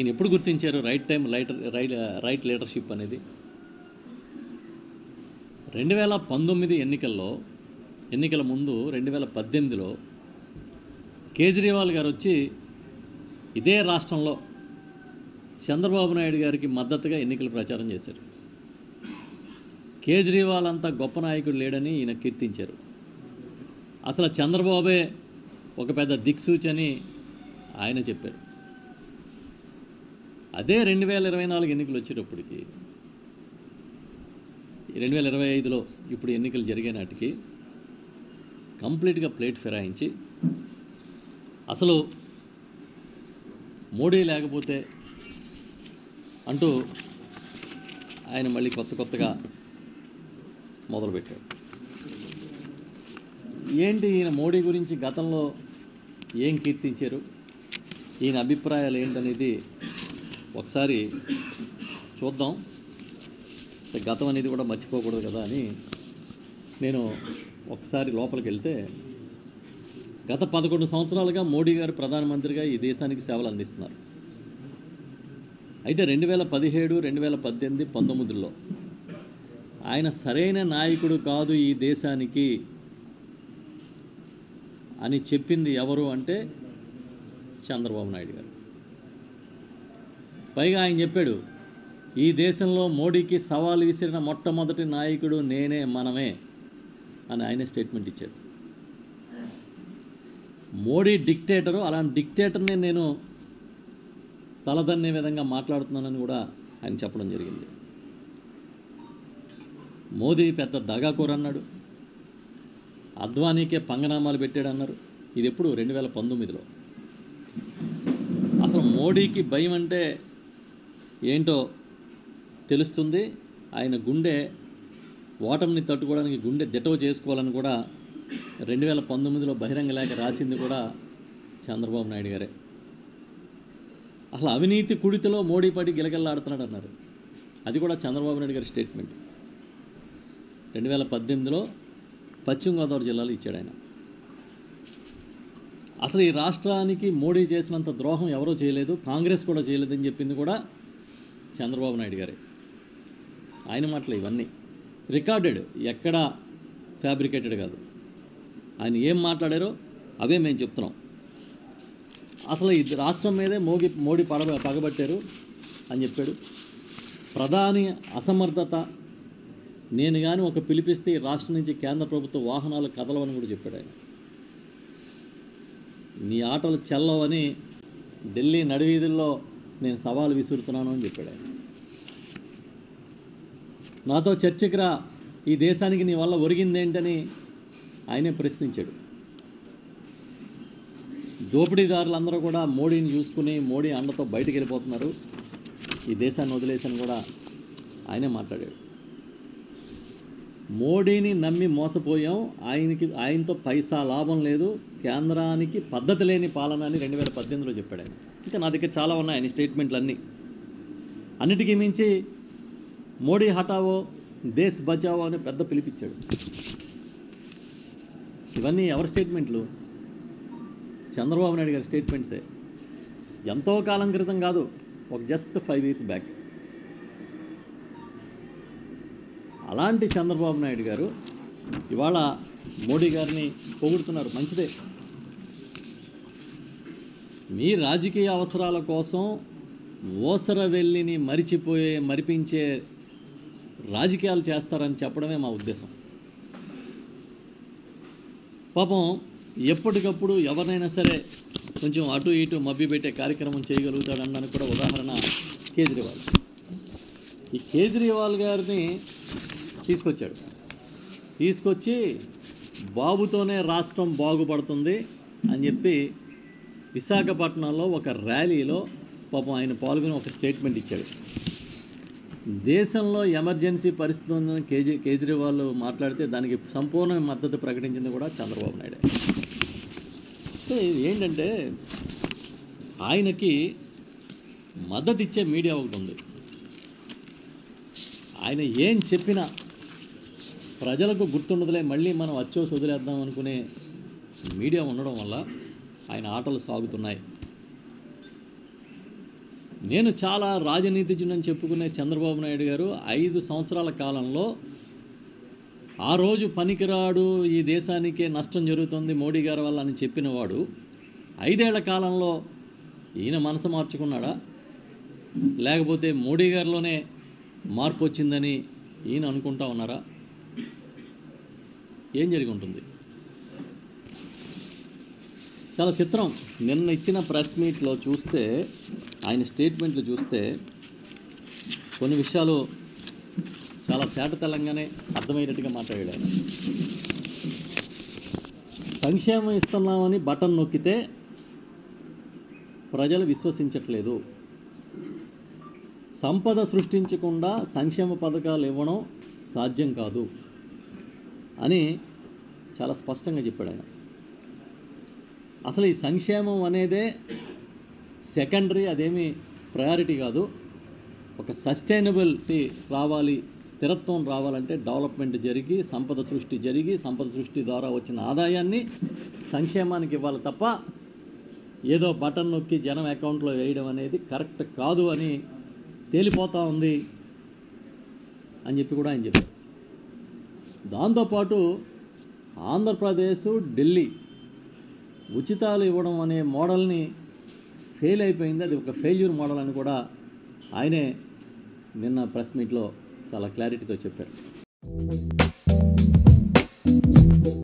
ఈయన ఎప్పుడు గుర్తించారు రైట్ టైం రైట్ లీడర్షిప్ అనేది? 2019 ఎన్నికల ముందు 2018లో కేజ్రీవాల్ గారు వచ్చి ఇదే రాష్ట్రంలో చంద్రబాబు నాయుడు గారికి మద్దతుగా ఎన్నికల ప్రచారం చేశారు. కేజ్రీవాల్ అంత గొప్ప నాయకుడు లేడని ఈయన కీర్తించారు. అసలు చంద్రబాబే ఒక పెద్ద దిక్సూచని ఆయన చెప్పారు. అదే 2024 ఎన్నికలు వచ్చేటప్పటికి 2025లో ఇప్పుడు ఎన్నికలు జరిగే నాటికి కంప్లీట్గా ప్లేట్ ఫిరాయించి అసలు మోడీ లేకపోతే అంటూ ఆయన మళ్ళీ కొత్తగా మొదలుపెట్టాడు. ఏంటి ఈయన మోడీ గురించి గతంలో ఏం కీర్తించారు, ఈయన అభిప్రాయాలు ఏంటనేది ఒకసారి చూద్దాం. గతం అనేది కూడా మర్చిపోకూడదు కదా అని నేను ఒకసారి లోపలికి వెళ్తే, గత 11 సంవత్సరాలుగా మోడీ గారు ప్రధానమంత్రిగా ఈ దేశానికి సేవలు అందిస్తున్నారు. అయితే 2017, 2018, 2019లో ఆయన సరైన నాయకుడు కాదు ఈ దేశానికి అని చెప్పింది ఎవరు అంటే చంద్రబాబు నాయుడు గారు. పైగా ఆయన చెప్పాడు, ఈ దేశంలో మోడీకి సవాలు విసిరిన మొట్టమొదటి నాయకుడు నేనే, మనమే అని ఆయన స్టేట్మెంట్ ఇచ్చాడు. మోడీ డిక్టేటరు, అలాంటి డిక్టేటర్ని నేను తలదన్నే విధంగా మాట్లాడుతున్నానని కూడా ఆయన చెప్పడం జరిగింది. మోదీ పెద్ద దగాకోర అన్నాడు, అద్వానీకే పంగనామాలు పెట్టాడన్నారు. ఇది ఎప్పుడు 2019లో. అసలు మోడీకి భయం అంటే ఏంటో తెలుస్తుంది. ఆయన గుండె ఓటమిని తట్టుకోవడానికి గుండె దిటవ చేసుకోవాలని కూడా 2019లో బహిరంగ లేఖ రాసింది కూడా చంద్రబాబు నాయుడు గారే. అసలు అవినీతి కుడితిలో మోడీ పడి గిలగిల్లాడుతున్నాడు అన్నారు. అది కూడా చంద్రబాబు నాయుడు గారి స్టేట్మెంట్. 2018లో పశ్చిమ గోదావరి జిల్లాలో ఇచ్చాడు ఆయన. అసలు ఈ రాష్ట్రానికి మోడీ చేసినంత ద్రోహం ఎవరో చేయలేదు, కాంగ్రెస్ కూడా చేయలేదని చెప్పింది కూడా చంద్రబాబు నాయుడు గారే. ఆయన మాటలు ఇవన్నీ రికార్డెడ్, ఎక్కడా ఫ్యాబ్రికేటెడ్ కాదు. ఆయన ఏం మాట్లాడారో అవే మేము చెప్తున్నాం. అసలు ఈ రాష్ట్రం మీదే మోడీ పగబట్టారు అని చెప్పాడు. ప్రధాని అసమర్థత, నేను కానీ ఒక పిలిపిస్తే ఈ రాష్ట్రం నుంచి కేంద్ర ప్రభుత్వ వాహనాలు కదలవని కూడా చెప్పాడు ఆయన. నీ ఆటలు చెల్లవని ఢిల్లీ నడివీధుల్లో నేను సవాలు విసురుతున్నాను అని చెప్పాడు ఆయన. నాతో చర్చకి రా, ఈ దేశానికి నీ వల్ల ఒరిగిందేంటని ఆయనే ప్రశ్నించాడు. దోపిడీదారులందరూ కూడా మోడీని చూసుకుని మోడీ అండతో బయటికి వెళ్ళిపోతున్నారు, ఈ దేశాన్ని వదిలేసని కూడా ఆయనే మాట్లాడాడు. మోడీని నమ్మి మోసపోయాం, ఆయనతో పైసా లాభం లేదు, కేంద్రానికి పద్ధతి లేని పాలన అని 2018లో చెప్పాడు ఆయన. ఇంకా నా దగ్గర చాలా ఉన్నాయి ఆయన స్టేట్మెంట్లు అన్నీ. అన్నిటికీ మించి మోడీ హటావో దేశ్ బచావో అని పెద్ద పిలిపించాడు. ఇవన్నీ ఎవరి స్టేట్మెంట్లు? చంద్రబాబు నాయుడు గారి స్టేట్మెంట్సే. ఎంతో కాలం క్రితం కాదు, ఒక జస్ట్ 5 years బ్యాక్. అలాంటి చంద్రబాబు నాయుడు గారు ఇవాళ మోడీ గారిని పొగుడుతున్నారు. మంచిదే. మీ రాజకీయ అవసరాల కోసం ఓసర వెళ్ళిని మరిపించే రాజకీయాలు చేస్తారని చెప్పడమే మా ఉద్దేశం. పాపం ఎప్పటికప్పుడు ఎవరినైనా సరే కొంచెం అటు ఇటు మభ్యపెట్టే కార్యక్రమం చేయగలుగుతాడనడానికి కూడా ఉదాహరణ కేజ్రీవాల్. ఈ కేజ్రీవాల్ గారిని తీసుకొచ్చి బాబుతోనే రాష్ట్రం బాగుపడుతుంది అని చెప్పి విశాఖపట్నంలో ఒక ర్యాలీలో పాపం ఆయన పాల్గొని ఒక స్టేట్మెంట్ ఇచ్చాడు. దేశంలో ఎమర్జెన్సీ పరిస్థితి ఉందని కేజ్రీవాల్ మాట్లాడితే దానికి సంపూర్ణ మద్దతు ప్రకటించింది కూడా చంద్రబాబు నాయుడు. సో ఇది ఏంటంటే ఆయనకి మద్దతు ఇచ్చే మీడియా ఒకటి ఉంది. ఆయన ఏం చెప్పినా ప్రజలకు గుర్తుండదులే, మళ్ళీ మనం వచ్చేసి వదిలేద్దాం అనుకునే మీడియా ఉండడం వల్ల ఆయన ఆటలు సాగుతున్నాయి. నేను చాలా రాజనీతిజ్ఞుడని చెప్పుకునే చంద్రబాబు నాయుడు గారు 5 సంవత్సరాల కాలంలో ఆ రోజు పనికిరాడు, ఈ దేశానికే నష్టం జరుగుతుంది మోడీ గారి వల్ల అని చెప్పినవాడు 5 ఏళ్ల కాలంలో ఈయన మనసు మార్చుకున్నాడా, లేకపోతే మోడీ గారిలోనే మార్పు వచ్చిందని ఈయన అనుకుంటా ఉన్నారా? ఏం జరిగి ఉంటుంది? చాలా చిత్రం. నిన్న ఇచ్చిన ప్రెస్ మీట్లో చూస్తే, ఆయన స్టేట్మెంట్లు చూస్తే కొన్ని విషయాలు చాలా తేటతెల్లంగానే అర్థమయ్యేటట్టుగా మాట్లాడాడు ఆయన. సంక్షేమం ఇస్తున్నామని బటన్ నొక్కితే ప్రజలు విశ్వసించట్లేదు, సంపద సృష్టించకుండా సంక్షేమ పథకాలు ఇవ్వడం సాధ్యం కాదు అని చాలా స్పష్టంగా చెప్పాడు ఆయన. అసలు ఈ సంక్షేమం అనేదే సెకండరీ, అదేమీ ప్రయారిటీ కాదు. ఒక సస్టైనబిలిటీ రావాలి, స్థిరత్వం రావాలంటే డెవలప్మెంట్ జరిగి, సంపద సృష్టి జరిగి, సంపద సృష్టి ద్వారా వచ్చిన ఆదాయాన్ని సంక్షేమానికి ఇవ్వాలి తప్ప ఏదో బటన్ నొక్కి జనం అకౌంట్లో వేయడం అనేది కరెక్ట్ కాదు అని తేలిపోతూ ఉంది అని చెప్పి కూడా ఆయన చెప్పారు. దాంతోపాటు ఆంధ్రప్రదేశ్, ఢిల్లీ ఉచితాలు ఇవ్వడం అనే మోడల్ని ఫెయిల్ అయిపోయింది, అది ఒక ఫెయిల్యూర్ మోడల్ అని కూడా ఆయనే నిన్న ప్రెస్ మీట్లో చాలా క్లారిటీతో చెప్పారు.